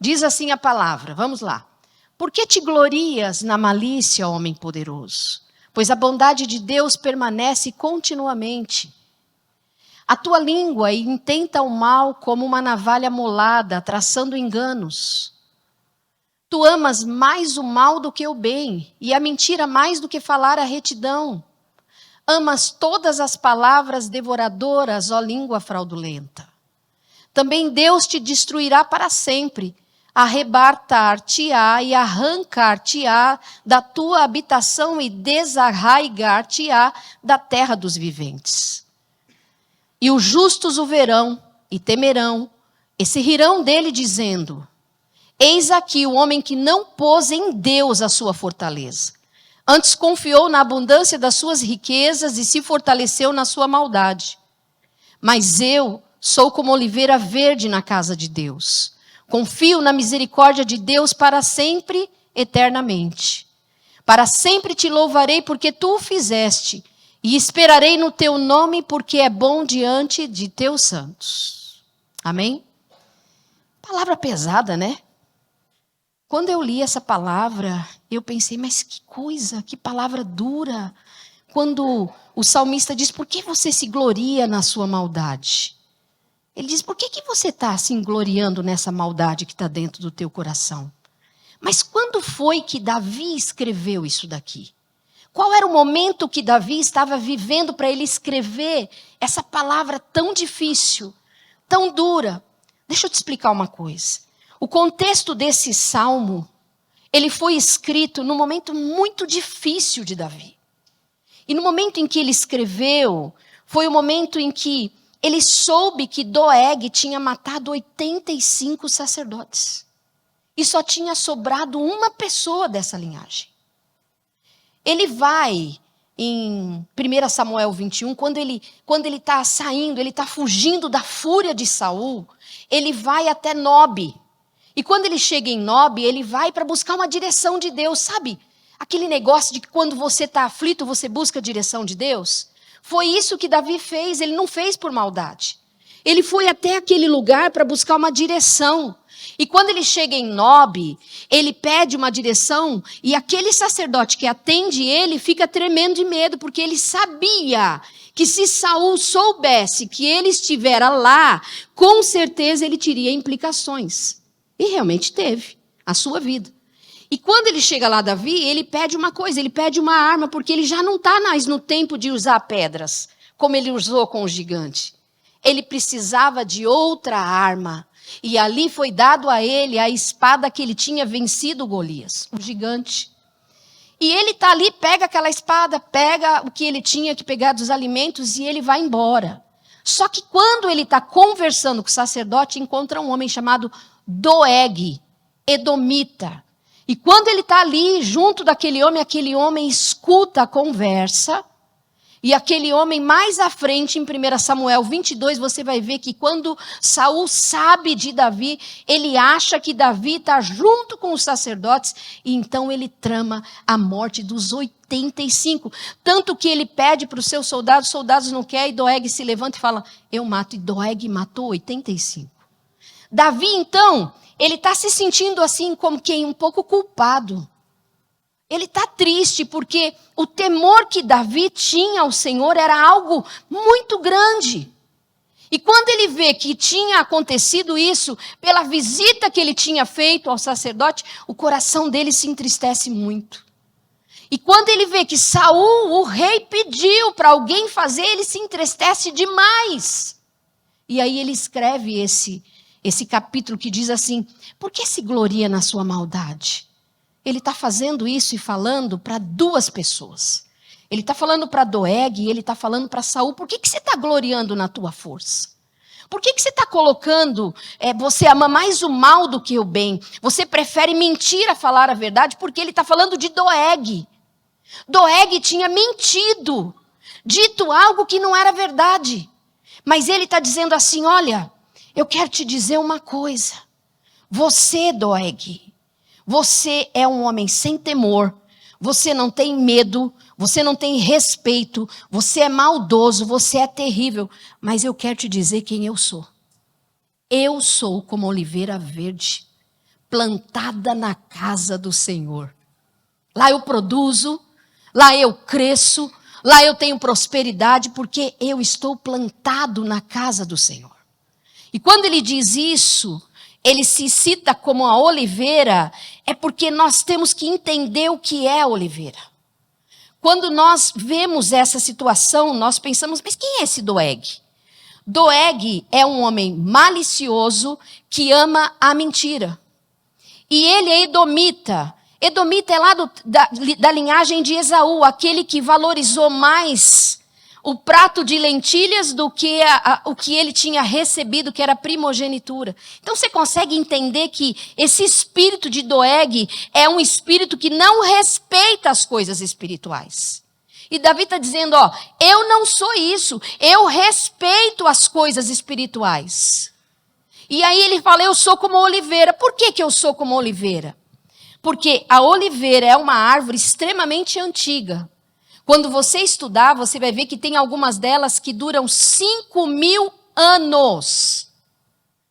Diz assim a palavra, vamos lá. Por que te glorias na malícia, homem poderoso? Pois a bondade de Deus permanece continuamente. A tua língua intenta o mal como uma navalha molada, traçando enganos. Tu amas mais o mal do que o bem, e a mentira mais do que falar a retidão. Amas todas as palavras devoradoras, ó língua fraudulenta. Também Deus te destruirá para sempre, arrebatar-te-á e arrancar-te-á da tua habitação e desarraigar-te-á da terra dos viventes. E os justos o verão e temerão, e se rirão dele dizendo: eis aqui o homem que não pôs em Deus a sua fortaleza. Antes confiou na abundância das suas riquezas e se fortaleceu na sua maldade. Mas eu sou como oliveira verde na casa de Deus. Confio na misericórdia de Deus para sempre, eternamente. Para sempre te louvarei porque tu o fizeste, e esperarei no teu nome porque é bom diante de teus santos. Amém? Palavra pesada, né? Quando eu li essa palavra, eu pensei, mas que coisa, que palavra dura. Quando o salmista diz, por que você se gloria na sua maldade? Ele diz, por que você está assim gloriando nessa maldade que está dentro do teu coração? Mas quando foi que Davi escreveu isso daqui? Qual era o momento que Davi estava vivendo para ele escrever essa palavra tão difícil, tão dura? Deixa eu te explicar uma coisa. O contexto desse salmo, ele foi escrito num momento muito difícil de Davi. E no momento em que ele escreveu, foi o momento em que ele soube que Doeg tinha matado 85 sacerdotes. E só tinha sobrado uma pessoa dessa linhagem. Ele vai em 1 Samuel 21, quando ele está saindo, ele está fugindo da fúria de Saul, ele vai até Nobe. E quando ele chega em Nobe, ele vai para buscar uma direção de Deus, sabe? Aquele negócio de que quando você está aflito, você busca a direção de Deus. Foi isso que Davi fez, ele não fez por maldade. Ele foi até aquele lugar para buscar uma direção. E quando ele chega em Nobe, ele pede uma direção e aquele sacerdote que atende ele fica tremendo de medo, porque ele sabia que se Saul soubesse que ele estivera lá, com certeza ele teria implicações. E realmente teve, a sua vida. E quando ele chega lá, Davi, ele pede uma coisa, ele pede uma arma, porque ele já não está mais no tempo de usar pedras, como ele usou com o gigante. Ele precisava de outra arma. E ali foi dado a ele a espada que ele tinha vencido Golias, o gigante. E ele está ali, pega aquela espada, pega o que ele tinha que pegar dos alimentos e ele vai embora. Só que quando ele está conversando com o sacerdote, encontra um homem chamado Doeg, edomita. E quando ele está ali, junto daquele homem escuta a conversa. E aquele homem mais à frente, em 1 Samuel 22, você vai ver que quando Saul sabe de Davi, ele acha que Davi está junto com os sacerdotes, e então ele trama a morte dos 85. Tanto que ele pede para os seus soldados, os soldados não querem, e Doeg se levanta e fala, eu mato, e Doeg matou 85. Davi, então, ele está se sentindo assim como quem um pouco culpado. Ele está triste porque o temor que Davi tinha ao Senhor era algo muito grande. E quando ele vê que tinha acontecido isso, pela visita que ele tinha feito ao sacerdote, o coração dele se entristece muito. E quando ele vê que Saul, o rei, pediu para alguém fazer, ele se entristece demais. E aí ele escreve esse capítulo que diz assim, por que se gloria na sua maldade? Ele está fazendo isso e falando para duas pessoas. Ele está falando para Doeg e ele está falando para Saul. Por que você está gloriando na tua força? Por que você está colocando, você ama mais o mal do que o bem? Você prefere mentir a falar a verdade? Porque ele está falando de Doeg. Doeg tinha mentido, dito algo que não era verdade. Mas ele está dizendo assim, olha, eu quero te dizer uma coisa. Você, Doeg, você é um homem sem temor, você não tem medo, você não tem respeito, você é maldoso, você é terrível. Mas eu quero te dizer quem eu sou. Eu sou como oliveira verde. plantada na casa do Senhor. Lá eu produzo, lá eu cresço, lá eu tenho prosperidade, porque eu estou plantado na casa do Senhor. E quando ele diz isso, ele se cita como a oliveira, é porque nós temos que entender o que é a oliveira. Quando nós vemos essa situação, nós pensamos, mas quem é esse Doeg? Doeg é um homem malicioso que ama a mentira. E ele é edomita. Edomita é lá da linhagem de Esaú, aquele que valorizou mais o prato de lentilhas do que o que ele tinha recebido, que era a primogenitura. Então você consegue entender que esse espírito de Doeg é um espírito que não respeita as coisas espirituais. E Davi está dizendo, ó, eu não sou isso, eu respeito as coisas espirituais. E aí ele fala, eu sou como a oliveira. Por que eu sou como a oliveira? Porque a oliveira é uma árvore extremamente antiga. Quando você estudar, você vai ver que tem algumas delas que duram 5.000 anos.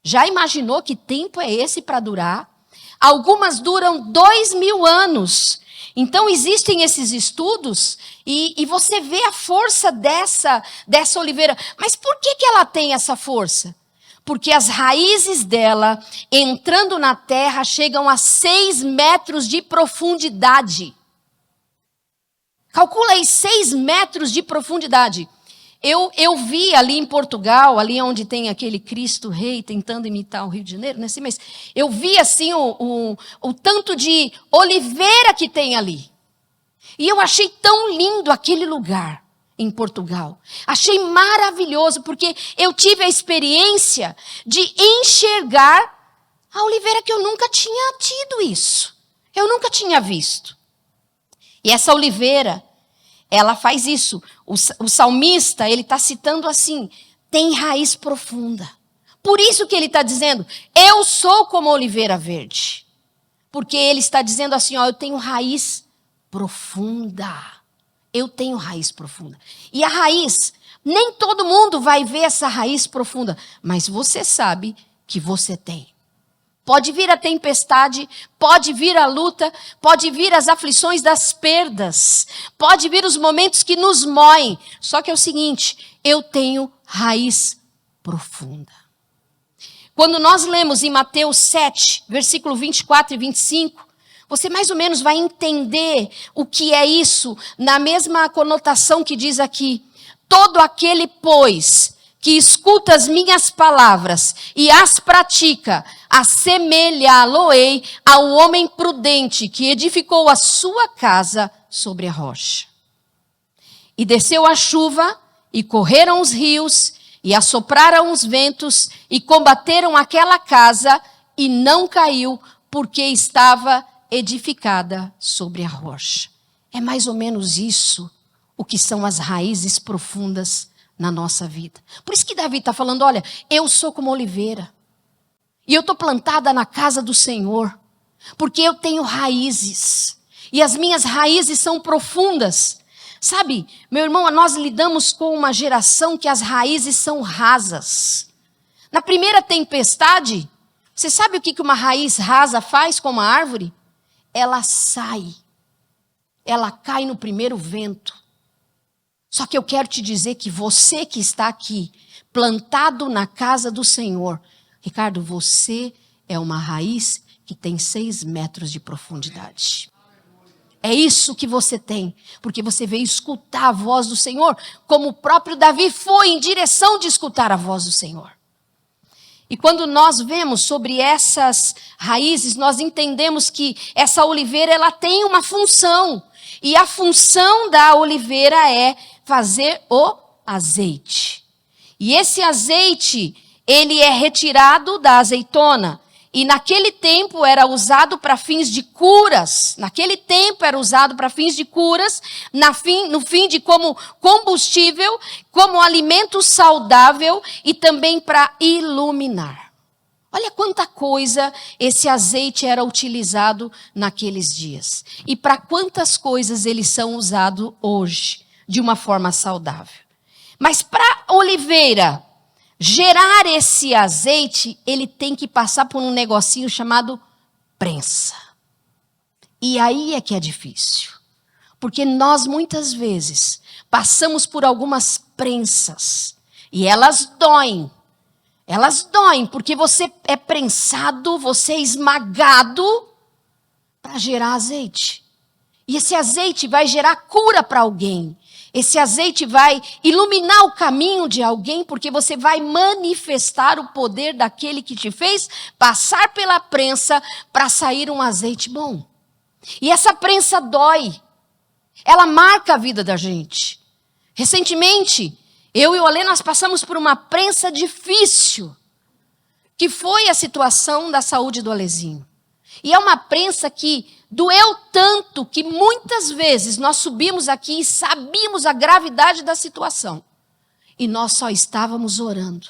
Já imaginou que tempo é esse para durar? Algumas duram 2.000 anos. Então existem esses estudos e você vê a força dessa oliveira. Mas por que ela tem essa força? Porque as raízes dela, entrando na terra, chegam a 6 metros de profundidade. Calcula aí 6 metros de profundidade. Eu vi ali em Portugal, ali onde tem aquele Cristo Rei tentando imitar o Rio de Janeiro, né? Mas eu vi assim o tanto de oliveira que tem ali. E eu achei tão lindo aquele lugar em Portugal. Achei maravilhoso, porque eu tive a experiência de enxergar a oliveira que eu nunca tinha tido isso. Eu nunca tinha visto. E essa oliveira, ela faz isso. O salmista, ele está citando assim, tem raiz profunda. Por isso que ele está dizendo, eu sou como a oliveira verde. Porque ele está dizendo assim, ó, eu tenho raiz profunda. Eu tenho raiz profunda. E a raiz, nem todo mundo vai ver essa raiz profunda, mas você sabe que você tem. Pode vir a tempestade, pode vir a luta, pode vir as aflições das perdas, pode vir os momentos que nos moem. Só que é o seguinte, eu tenho raiz profunda. Quando nós lemos em Mateus 7, versículo 24 e 25, você mais ou menos vai entender o que é isso, na mesma conotação que diz aqui. Todo aquele, pois, que escuta as minhas palavras e as pratica, assemelhá-lo-ei ao homem prudente que edificou a sua casa sobre a rocha. E desceu a chuva, e correram os rios, e assopraram os ventos, e combateram aquela casa, e não caiu, porque estava edificada sobre a rocha. É mais ou menos isso o que são as raízes profundas na nossa vida. Por isso que Davi está falando, olha, eu sou como oliveira. E eu estou plantada na casa do Senhor. Porque eu tenho raízes. E as minhas raízes são profundas. Sabe, meu irmão, nós lidamos com uma geração que as raízes são rasas. Na primeira tempestade, você sabe o que uma raiz rasa faz com uma árvore? Ela sai. Ela cai no primeiro vento. Só que eu quero te dizer que você que está aqui, plantado na casa do Senhor, Ricardo, você é uma raiz que tem 6 metros de profundidade. É isso que você tem, porque você veio escutar a voz do Senhor, como o próprio Davi foi em direção de escutar a voz do Senhor. E quando nós vemos sobre essas raízes, nós entendemos que essa oliveira ela tem uma função. E a função da oliveira é fazer o azeite. E esse azeite, ele é retirado da azeitona. E naquele tempo era usado para fins de curas. Naquele tempo era usado para fins de curas, no fim de como combustível, como alimento saudável e também para iluminar. Olha quanta coisa esse azeite era utilizado naqueles dias. E para quantas coisas eles são usados hoje, de uma forma saudável. Mas para a oliveira gerar esse azeite, ele tem que passar por um negocinho chamado prensa. E aí é que é difícil. Porque nós muitas vezes passamos por algumas prensas e elas doem. Elas doem porque você é prensado, você é esmagado para gerar azeite. E esse azeite vai gerar cura para alguém. Esse azeite vai iluminar o caminho de alguém, porque você vai manifestar o poder daquele que te fez passar pela prensa para sair um azeite bom. E essa prensa dói. Ela marca a vida da gente. Recentemente, eu e o Alê, nós passamos por uma prensa difícil, que foi a situação da saúde do Alezinho. E é uma prensa que doeu tanto que muitas vezes nós subimos aqui e sabíamos a gravidade da situação. E nós só estávamos orando,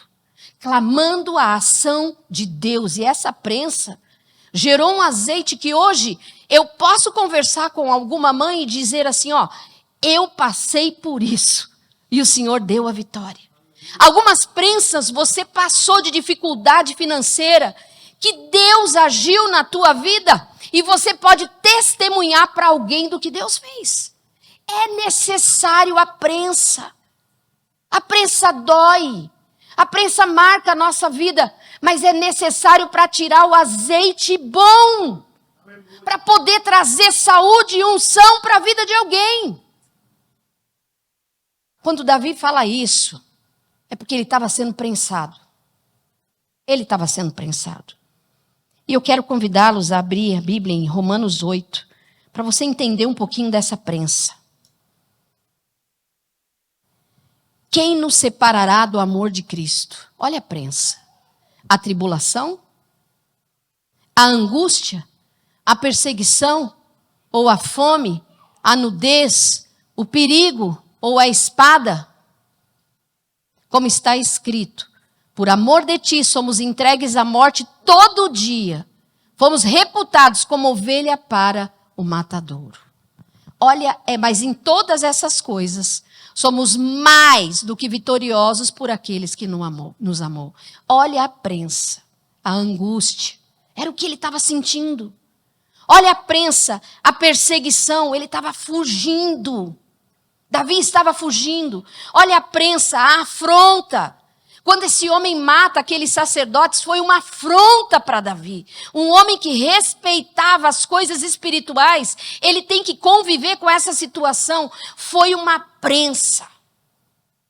clamando a ação de Deus. E essa prensa gerou um azeite que hoje eu posso conversar com alguma mãe e dizer assim, ó, eu passei por isso e o Senhor deu a vitória. Algumas prensas você passou de dificuldade financeira, que Deus agiu na tua vida e você pode testemunhar para alguém do que Deus fez. É necessário a prensa. A prensa dói. A prensa marca a nossa vida, mas é necessário para tirar o azeite bom, para poder trazer saúde e unção para a vida de alguém. Quando Davi fala isso, é porque ele estava sendo prensado. Ele estava sendo prensado. E eu quero convidá-los a abrir a Bíblia em Romanos 8, para você entender um pouquinho dessa prensa. Quem nos separará do amor de Cristo? Olha a prensa. A tribulação? A angústia? A perseguição? Ou a fome? A nudez? O perigo? Ou a espada? Como está escrito, por amor de ti somos entregues à morte todo dia. Fomos reputados como ovelha para o matadouro. Olha, mas em todas essas coisas, somos mais do que vitoriosos por aqueles que nos amou. Olha a prensa, a angústia. Era o que ele estava sentindo. Olha a prensa, a perseguição. Ele estava fugindo. Davi estava fugindo. Olha a prensa, a afronta. Quando esse homem mata aqueles sacerdotes, foi uma afronta para Davi. Um homem que respeitava as coisas espirituais, ele tem que conviver com essa situação. Foi uma prensa.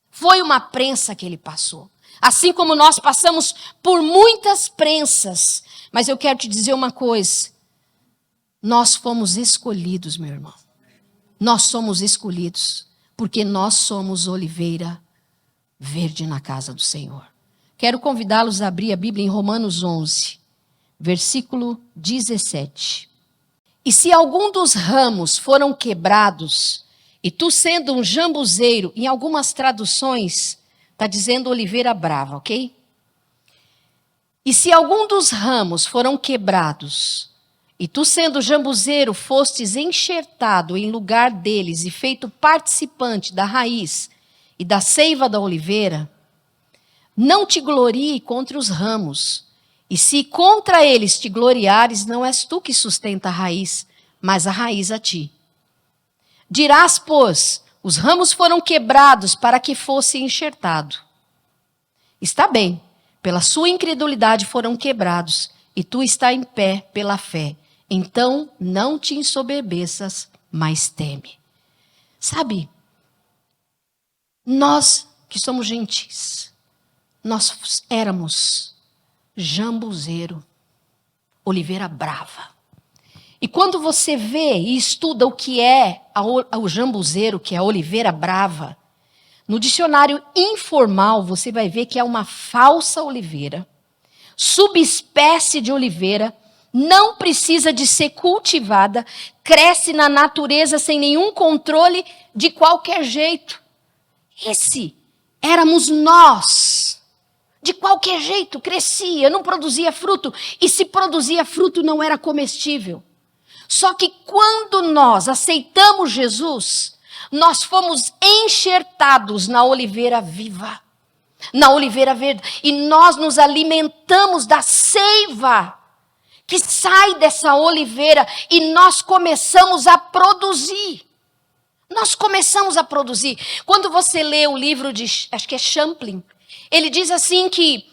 Foi uma prensa que ele passou. Assim como nós passamos por muitas prensas. Mas eu quero te dizer uma coisa. Nós fomos escolhidos, meu irmão. Nós somos escolhidos, porque nós somos oliveira verde na casa do Senhor. Quero convidá-los a abrir a Bíblia em Romanos 11, versículo 17. E se algum dos ramos foram quebrados, e tu sendo um jambuzeiro, em algumas traduções, está dizendo oliveira brava, ok? E se algum dos ramos foram quebrados, e tu sendo jambuzeiro fostes enxertado em lugar deles e feito participante da raiz e da seiva da oliveira, não te glorie contra os ramos. E se contra eles te gloriares, não és tu que sustenta a raiz, mas a raiz a ti. Dirás, pois, os ramos foram quebrados para que fosse enxertado. Está bem, pela sua incredulidade foram quebrados, e tu está em pé pela fé. Então não te ensoberbeças, mas teme. Sabe, nós que somos gentis, nós éramos jambuzeiro, oliveira brava. E quando você vê e estuda o que é o jambuzeiro, que é a oliveira brava, no dicionário informal você vai ver que é uma falsa oliveira, subespécie de oliveira, não precisa de ser cultivada, cresce na natureza sem nenhum controle de qualquer jeito. Esse éramos nós. De qualquer jeito, crescia, não produzia fruto. E se produzia fruto, não era comestível. Só que quando nós aceitamos Jesus, nós fomos enxertados na oliveira viva, na oliveira verde. E nós nos alimentamos da seiva que sai dessa oliveira e nós começamos a produzir. Nós começamos a produzir. Quando você lê o livro de, acho que é Champlin, ele diz assim que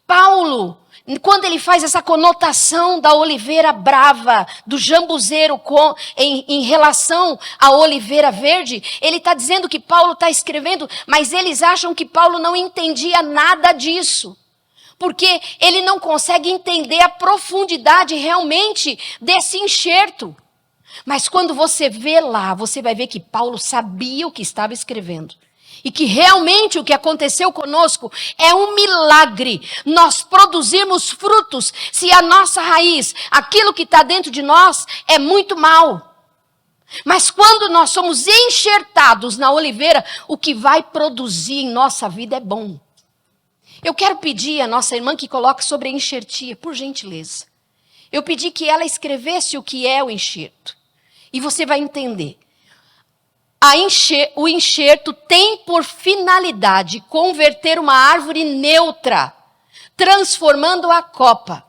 Paulo, quando ele faz essa conotação da oliveira brava, do jambuzeiro em relação à oliveira verde, ele está dizendo que Paulo está escrevendo, mas eles acham que Paulo não entendia nada disso. Porque ele não consegue entender a profundidade realmente desse enxerto. Mas quando você vê lá, você vai ver que Paulo sabia o que estava escrevendo. E que realmente o que aconteceu conosco é um milagre. Nós produzimos frutos se a nossa raiz, aquilo que está dentro de nós, é muito mal. Mas quando nós somos enxertados na oliveira, o que vai produzir em nossa vida é bom. Eu quero pedir à nossa irmã que coloque sobre a enxertia, por gentileza. Eu pedi que ela escrevesse o que é o enxerto. E você vai entender. O enxerto tem por finalidade converter uma árvore neutra, transformando a copa.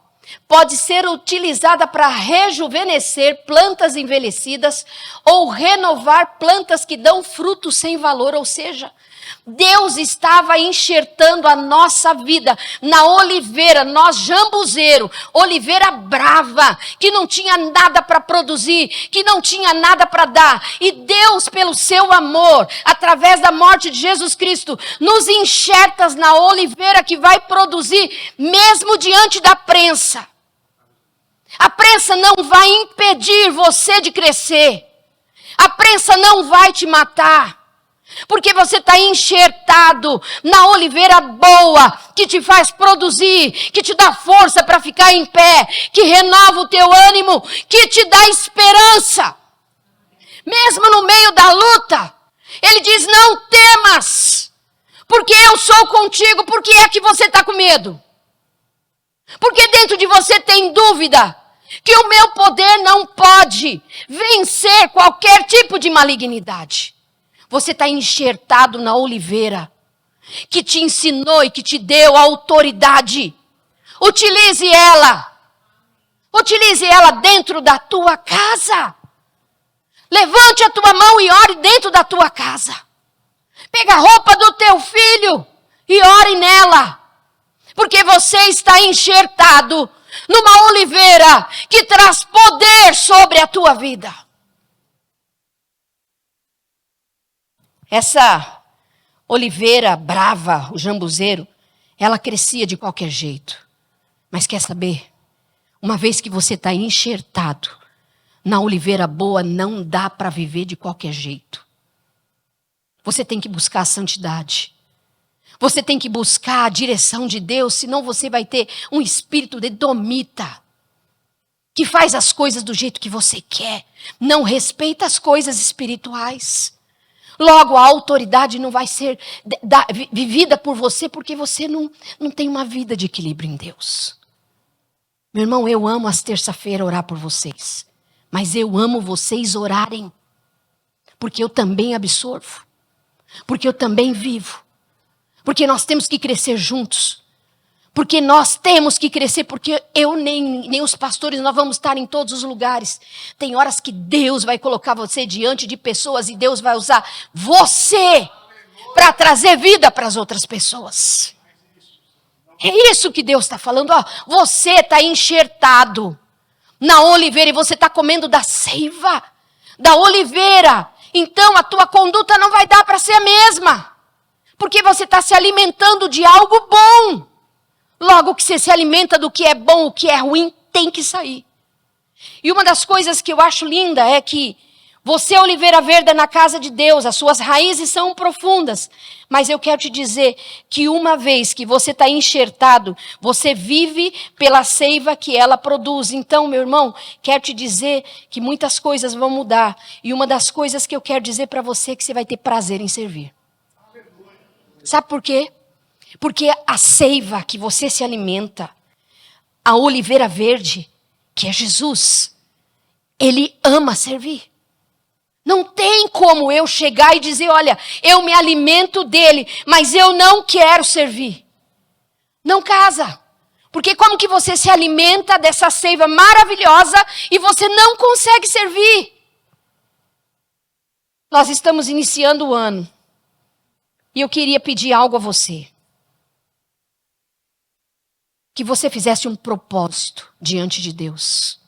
Pode ser utilizada para rejuvenescer plantas envelhecidas ou renovar plantas que dão frutos sem valor, ou seja, Deus estava enxertando a nossa vida na oliveira, nós jambuzeiro, oliveira brava, que não tinha nada para produzir, que não tinha nada para dar. E Deus, pelo seu amor, através da morte de Jesus Cristo, nos enxerta na oliveira que vai produzir, mesmo diante da prensa. A prensa não vai impedir você de crescer. A prensa não vai te matar. Porque você está enxertado na oliveira boa, que te faz produzir, que te dá força para ficar em pé, que renova o teu ânimo, que te dá esperança. Mesmo no meio da luta, ele diz, não temas, porque eu sou contigo. Por que é que você está com medo? Porque dentro de você tem dúvida que o meu poder não pode vencer qualquer tipo de malignidade. Você está enxertado na oliveira, que te ensinou e que te deu autoridade. Utilize ela. Utilize ela dentro da tua casa. Levante a tua mão e ore dentro da tua casa. Pega a roupa do teu filho e ore nela. Porque você está enxertado numa oliveira que traz poder sobre a tua vida. Essa oliveira brava, o jambuzeiro, ela crescia de qualquer jeito. Mas quer saber? Uma vez que você está enxertado na oliveira boa, não dá para viver de qualquer jeito. Você tem que buscar a santidade. Você tem que buscar a direção de Deus, senão você vai ter um espírito de domita, que faz as coisas do jeito que você quer, não respeita as coisas espirituais. Logo, a autoridade não vai ser vivida por você porque você não tem uma vida de equilíbrio em Deus. Meu irmão, eu amo às terça-feiras orar por vocês. Mas eu amo vocês orarem. Porque eu também absorvo. Porque eu também vivo. Porque nós temos que crescer juntos. Porque nós temos que crescer, porque eu nem os pastores, nós vamos estar em todos os lugares. Tem horas que Deus vai colocar você diante de pessoas e Deus vai usar você para trazer vida para as outras pessoas. É isso que Deus está falando. Ó, você está enxertado na oliveira e você está comendo da seiva da oliveira. Então a tua conduta não vai dar para ser a mesma. Porque você está se alimentando de algo bom. Logo que você se alimenta do que é bom, o que é ruim, tem que sair. E uma das coisas que eu acho linda é que você é oliveira verde na casa de Deus, as suas raízes são profundas. Mas eu quero te dizer que uma vez que você está enxertado, você vive pela seiva que ela produz. Então, meu irmão, quero te dizer que muitas coisas vão mudar. E uma das coisas que eu quero dizer para você é que você vai ter prazer em servir. Sabe por quê? Porque a seiva que você se alimenta, a oliveira verde, que é Jesus, ele ama servir. Não tem como eu chegar e dizer, olha, eu me alimento dele, mas eu não quero servir. Não casa. Porque como que você se alimenta dessa seiva maravilhosa e você não consegue servir? Nós estamos iniciando o ano. E eu queria pedir algo a você. Que você fizesse um propósito diante de Deus.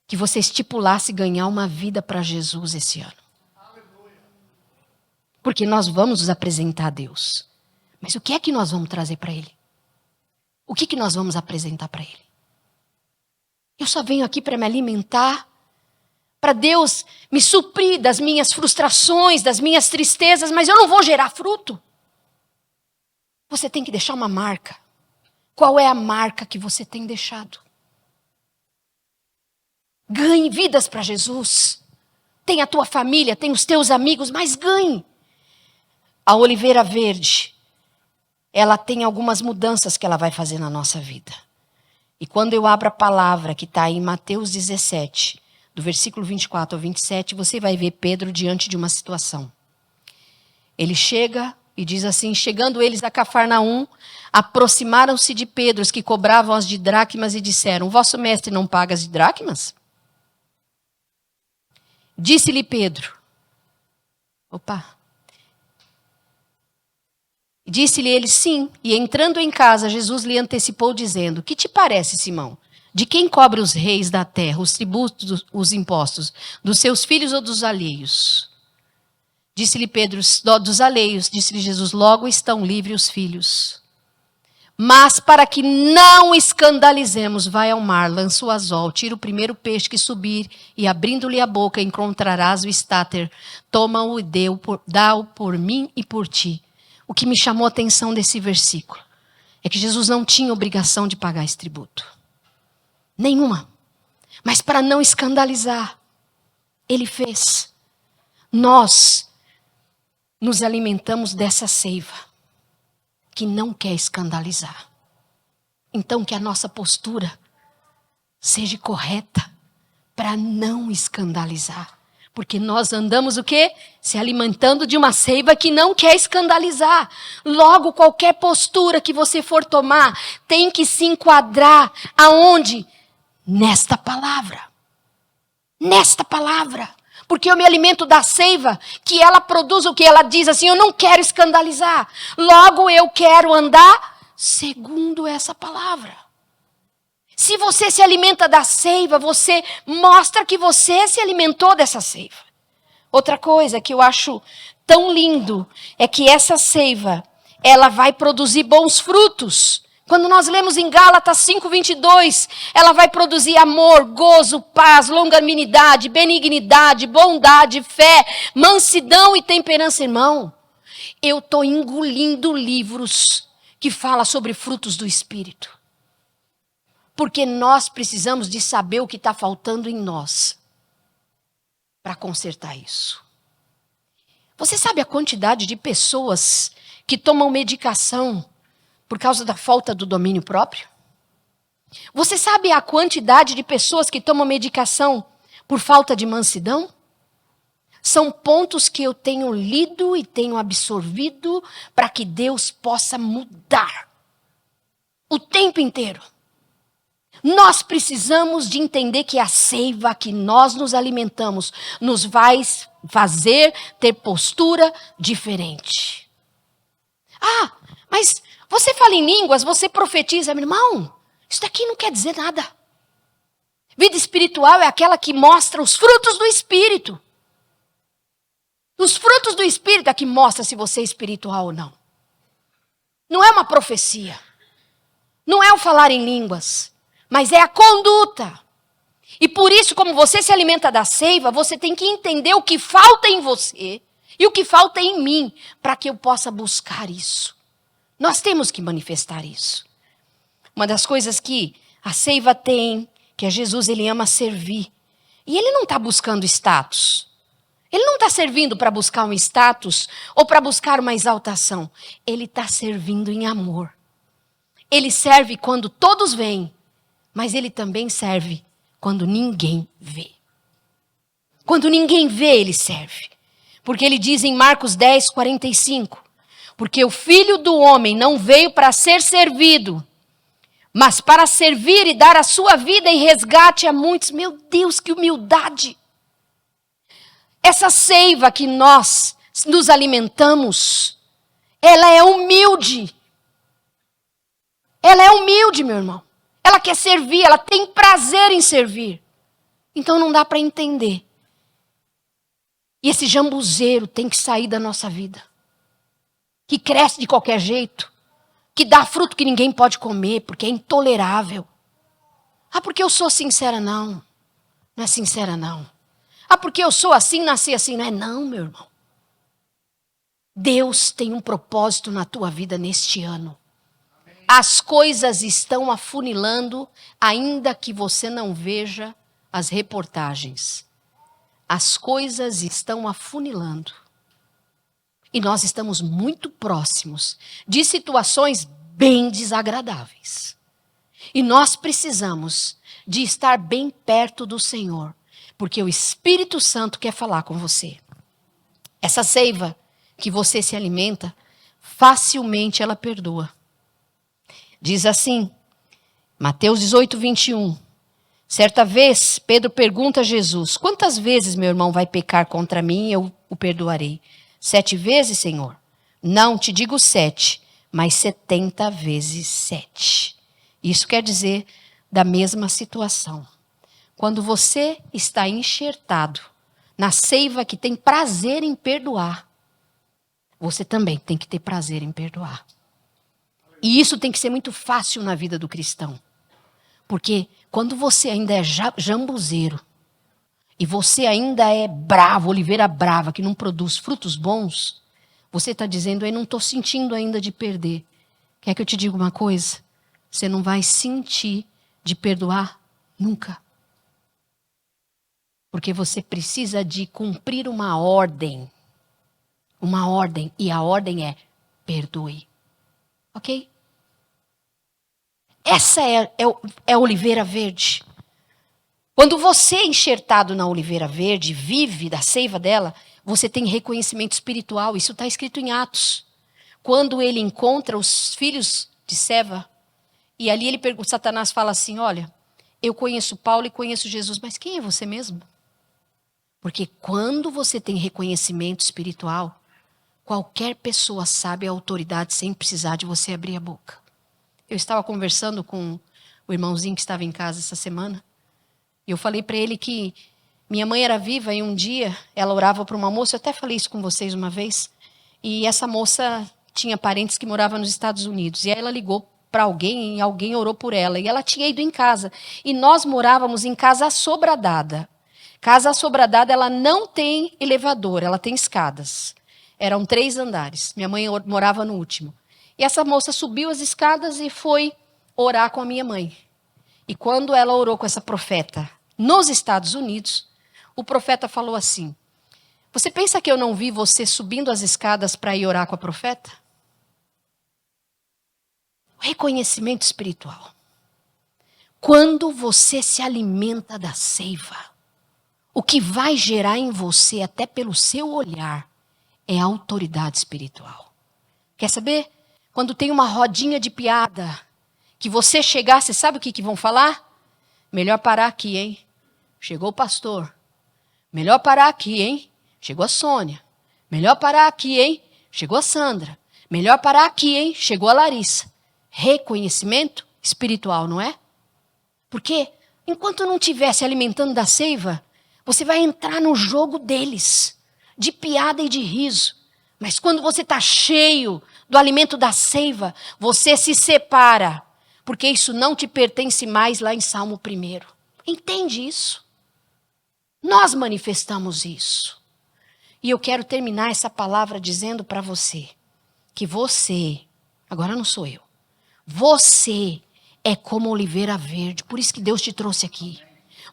Que você estipulasse ganhar uma vida para Jesus esse ano. Porque nós vamos nos apresentar a Deus. Mas o que é que nós vamos trazer para Ele? O que nós vamos apresentar para Ele? Eu só venho aqui para me alimentar, para Deus me suprir das minhas frustrações, das minhas tristezas, mas eu não vou gerar fruto. Você tem que deixar uma marca. Qual é a marca que você tem deixado? Ganhe vidas para Jesus. Tem a tua família, tem os teus amigos, mas ganhe. A Oliveira Verde, ela tem algumas mudanças que ela vai fazer na nossa vida. E quando eu abro a palavra que está em Mateus 17, do versículo 24 ao 27, você vai ver Pedro diante de uma situação. Ele chega e diz assim: chegando eles a Cafarnaum, aproximaram-se de Pedro os que cobravam as de dracmas e disseram: vosso mestre não paga as de dracmas? Disse-lhe Pedro. Disse-lhe ele sim, e entrando em casa, Jesus lhe antecipou dizendo: que te parece, Simão? De quem cobra os reis da terra os tributos, os impostos? Dos seus filhos ou dos alheios? Disse-lhe Pedro: dos alheios. Disse-lhe Jesus: logo estão livres os filhos. Mas para que não escandalizemos, vai ao mar, lança o anzol, tira o primeiro peixe que subir, e abrindo-lhe a boca encontrarás o estáter. Toma-o e dá-o por mim e por ti. O que me chamou a atenção desse versículo é que Jesus não tinha obrigação de pagar esse tributo. Nenhuma. Mas para não escandalizar, ele fez. Nós nos alimentamos dessa seiva que não quer escandalizar. Então que a nossa postura seja correta para não escandalizar. Porque nós andamos o quê? Se alimentando de uma seiva que não quer escandalizar. Logo, qualquer postura que você for tomar tem que se enquadrar aonde? Nesta palavra. Nesta palavra. Porque eu me alimento da seiva que ela produz o que ela diz assim: eu não quero escandalizar. Logo, eu quero andar segundo essa palavra. Se você se alimenta da seiva, você mostra que você se alimentou dessa seiva. Outra coisa que eu acho tão lindo é que essa seiva, ela vai produzir bons frutos. Quando nós lemos em Gálatas 5:22, ela vai produzir amor, gozo, paz, longanimidade, benignidade, bondade, fé, mansidão e temperança. Irmão, eu estou engolindo livros que falam sobre frutos do Espírito. Porque nós precisamos de saber o que está faltando em nós para consertar isso. Você sabe a quantidade de pessoas que tomam medicação por causa da falta do domínio próprio? Você sabe a quantidade de pessoas que tomam medicação por falta de mansidão? São pontos que eu tenho lido e tenho absorvido para que Deus possa mudar o tempo inteiro. Nós precisamos de entender que a seiva que nós nos alimentamos nos vai fazer ter postura diferente. Ah, mas você fala em línguas, você profetiza. Meu irmão, isso daqui não quer dizer nada. Vida espiritual é aquela que mostra os frutos do Espírito. Os frutos do Espírito é que mostra se você é espiritual ou não. Não é uma profecia. Não é o falar em línguas. Mas é a conduta. E por isso, como você se alimenta da seiva, você tem que entender o que falta em você e o que falta em mim, para que eu possa buscar isso. Nós temos que manifestar isso. Uma das coisas que a seiva tem, que é Jesus, ele ama servir. E ele não está buscando status. Ele não está servindo para buscar um status ou para buscar uma exaltação. Ele está servindo em amor. Ele serve quando todos veem. Mas ele também serve quando ninguém vê. Quando ninguém vê, ele serve. Porque ele diz em Marcos 10:45, porque o Filho do Homem não veio para ser servido, mas para servir e dar a sua vida em resgate a muitos. Meu Deus, que humildade! Essa seiva que nós nos alimentamos, ela é humilde. Ela é humilde, meu irmão. Ela quer servir, ela tem prazer em servir. Então não dá para entender. E esse jambuzeiro tem que sair da nossa vida. Que cresce de qualquer jeito. Que dá fruto que ninguém pode comer, porque é intolerável. Ah, porque eu sou sincera? Não. Não é sincera, não. Ah, porque eu sou assim, nasci assim? Não é não, meu irmão. Deus tem um propósito na tua vida neste ano. As coisas estão afunilando, ainda que você não veja as reportagens. As coisas estão afunilando. E nós estamos muito próximos de situações bem desagradáveis. E nós precisamos de estar bem perto do Senhor, porque o Espírito Santo quer falar com você. Essa seiva que você se alimenta, facilmente ela perdoa. Diz assim, Mateus 18, 21. Certa vez, Pedro pergunta a Jesus, quantas vezes meu irmão vai pecar contra mim e eu o perdoarei? 7 vezes, Senhor? Não te digo 7, mas 70 vezes 7. Isso quer dizer da mesma situação. Quando você está enxertado na seiva que tem prazer em perdoar, você também tem que ter prazer em perdoar. E isso tem que ser muito fácil na vida do cristão. Porque quando você ainda é jambuzeiro, e você ainda é bravo, oliveira brava, que não produz frutos bons, você está dizendo, eu não estou sentindo ainda de perder. Quer que eu te diga uma coisa? Você não vai sentir de perdoar nunca. Porque você precisa de cumprir uma ordem. Uma ordem. E a ordem é perdoe. Ok? Essa é a oliveira verde. Quando você é enxertado na oliveira verde, vive da seiva dela, você tem reconhecimento espiritual. Isso está escrito em Atos. Quando ele encontra os filhos de Seva, e ali Satanás fala assim, olha, eu conheço Paulo e conheço Jesus, mas quem é você mesmo? Porque quando você tem reconhecimento espiritual, qualquer pessoa sabe a autoridade sem precisar de você abrir a boca. Eu estava conversando com o irmãozinho que estava em casa essa semana. E eu falei para ele que minha mãe era viva e um dia ela orava para uma moça. Eu até falei isso com vocês uma vez. E essa moça tinha parentes que moravam nos Estados Unidos. E aí ela ligou para alguém e alguém orou por ela. E ela tinha ido em casa. E nós morávamos em casa assobradada. Casa assobradada, ela não tem elevador, ela tem escadas. Eram 3 andares. Minha mãe morava no último. E essa moça subiu as escadas e foi orar com a minha mãe. E quando ela orou com essa profeta nos Estados Unidos, o profeta falou assim, você pensa que eu não vi você subindo as escadas para ir orar com a profeta? Reconhecimento espiritual. Quando você se alimenta da seiva, o que vai gerar em você, até pelo seu olhar, é autoridade espiritual. Quer saber? Quando tem uma rodinha de piada, que você chegar, você sabe o que vão falar? Melhor parar aqui, hein? Chegou o pastor. Melhor parar aqui, hein? Chegou a Sônia. Melhor parar aqui, hein? Chegou a Sandra. Melhor parar aqui, hein? Chegou a Larissa. Reconhecimento espiritual, não é? Porque enquanto não estiver se alimentando da seiva, você vai entrar no jogo deles, de piada e de riso. Mas quando você está cheio do alimento da seiva, você se separa, porque isso não te pertence mais lá em Salmo 1. Entende isso? Nós manifestamos isso. E eu quero terminar essa palavra dizendo para você, que você, agora não sou eu, você é como oliveira verde, por isso que Deus te trouxe aqui.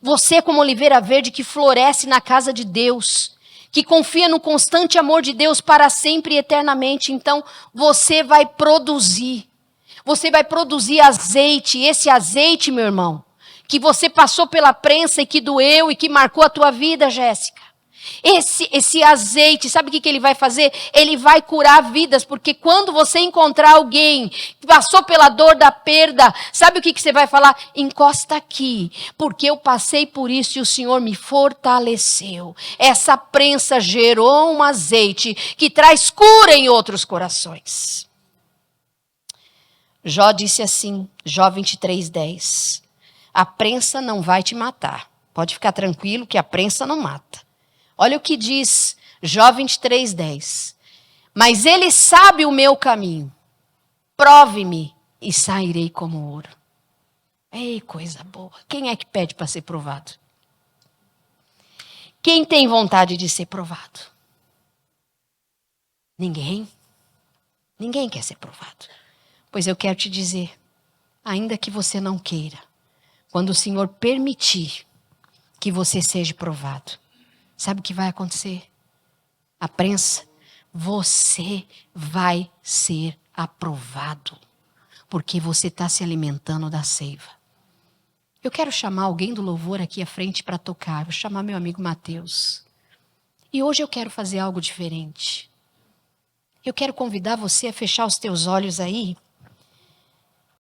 Você é como oliveira verde que floresce na casa de Deus, que confia no constante amor de Deus para sempre e eternamente. Então, você vai produzir azeite. Esse azeite, meu irmão, que você passou pela prensa e que doeu e que marcou a tua vida, Jéssica. Esse azeite, sabe o que ele vai fazer? Ele vai curar vidas, porque quando você encontrar alguém que passou pela dor da perda, sabe o que você vai falar? Encosta aqui, porque eu passei por isso e o Senhor me fortaleceu. Essa prensa gerou um azeite que traz cura em outros corações. Jó disse assim, Jó 23:10. A prensa não vai te matar. Pode ficar tranquilo que a prensa não mata. Olha o que diz Jó 23:10. Mas ele sabe o meu caminho. Prove-me e sairei como ouro. Ei, coisa boa. Quem é que pede para ser provado? Quem tem vontade de ser provado? Ninguém. Ninguém quer ser provado. Pois eu quero te dizer, ainda que você não queira, quando o Senhor permitir que você seja provado, sabe o que vai acontecer? A prensa, você vai ser aprovado, porque você está se alimentando da seiva. Eu quero chamar alguém do louvor aqui à frente para tocar. Vou chamar meu amigo Mateus. E hoje eu quero fazer algo diferente. Eu quero convidar você a fechar os teus olhos aí.